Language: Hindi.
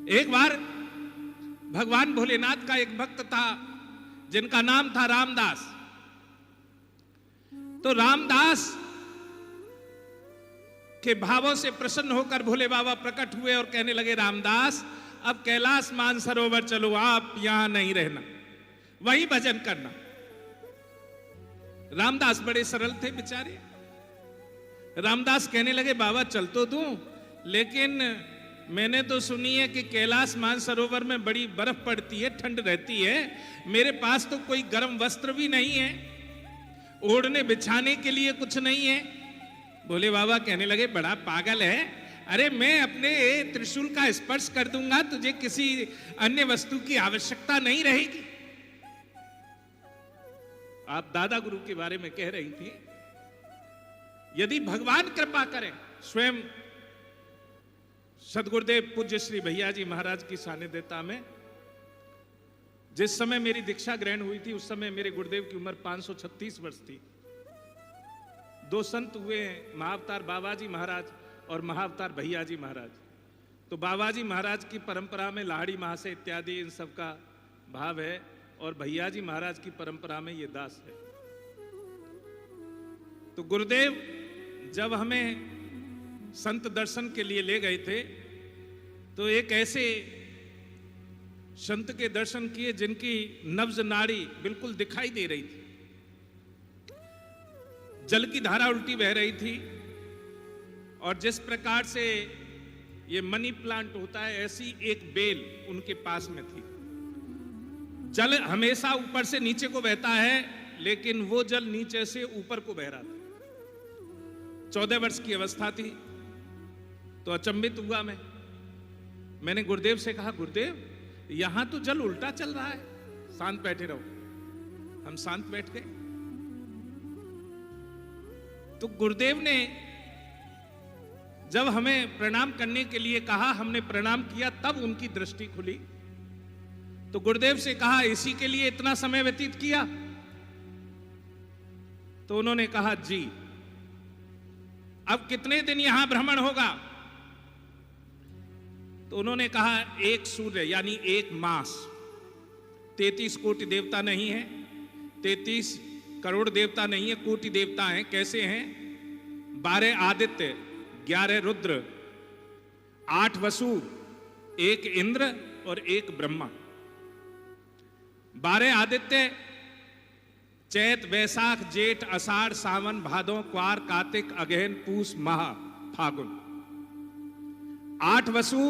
एक बार भगवान भोलेनाथ का एक भक्त था जिनका नाम था रामदास। तो रामदास के भावों से प्रसन्न होकर भोले बाबा प्रकट हुए और कहने लगे, रामदास अब कैलाश मानसरोवर चलो, आप यहां नहीं रहना, वहीं भजन करना। रामदास बड़े सरल थे बेचारे। रामदास कहने लगे, बाबा चल तो दूं, लेकिन मैंने तो सुनी है कि कैलाश मानसरोवर में बड़ी बर्फ पड़ती है, ठंड रहती है, मेरे पास तो कोई गर्म वस्त्र भी नहीं है, ओढ़ने बिछाने के लिए कुछ नहीं है। भोले बाबा कहने लगे, बड़ा पागल है, अरे मैं अपने त्रिशूल का स्पर्श कर दूंगा, तुझे किसी अन्य वस्तु की आवश्यकता नहीं रहेगी। आप दादा गुरु के बारे में कह रही थी, यदि भगवान कृपा करें, स्वयं सदगुरुदेव पूज्य श्री भैया जी महाराज की सानिध्यता में जिस समय मेरी दीक्षा ग्रहण हुई थी, उस समय मेरे गुरुदेव की उम्र 536 वर्ष थी। दो संत हुए, महाअवतार बाबा जी महाराज और महाअवतार भैया जी महाराज। तो बाबा जी महाराज की परंपरा में लाहड़ी महाशय इत्यादि इन सब का भाव है, और भैया जी महाराज की परंपरा में ये दास है। तो गुरुदेव जब हमें संत दर्शन के लिए ले गए थे, तो एक ऐसे संत के दर्शन किए जिनकी नब्ज नाड़ी बिल्कुल दिखाई दे रही थी, जल की धारा उल्टी बह रही थी, और जिस प्रकार से ये मनी प्लांट होता है, ऐसी एक बेल उनके पास में थी। जल हमेशा ऊपर से नीचे को बहता है, लेकिन वो जल नीचे से ऊपर को बह रहा था। 14 वर्ष की अवस्था थी। तो अचंभित हुआ मैंने गुरुदेव से कहा, गुरुदेव यहां तो जल उल्टा चल रहा है, शांत बैठे रहो। हम शांत बैठ गए। तो गुरुदेव ने जब हमें प्रणाम करने के लिए कहा, हमने प्रणाम किया, तब उनकी दृष्टि खुली। तो गुरुदेव से कहा, इसी के लिए इतना समय व्यतीत किया? तो उन्होंने कहा, जी। अब कितने दिन यहां भ्रमण होगा? तो उन्होंने कहा, एक सूर्य यानी एक मास। 33 कोटि देवता नहीं है, 33 करोड़ देवता नहीं है, कोटि देवता हैं। कैसे हैं? 12 आदित्य, 11 रुद्र, 8 वसु, 1 इंद्र और 1 ब्रह्मा। 12 आदित्य चैत, वैशाख, जेठ, अषाढ़, सावन, भादो, क्वार, कार्तिक, अगहन, पूस, माह, फागुन। 8 वसु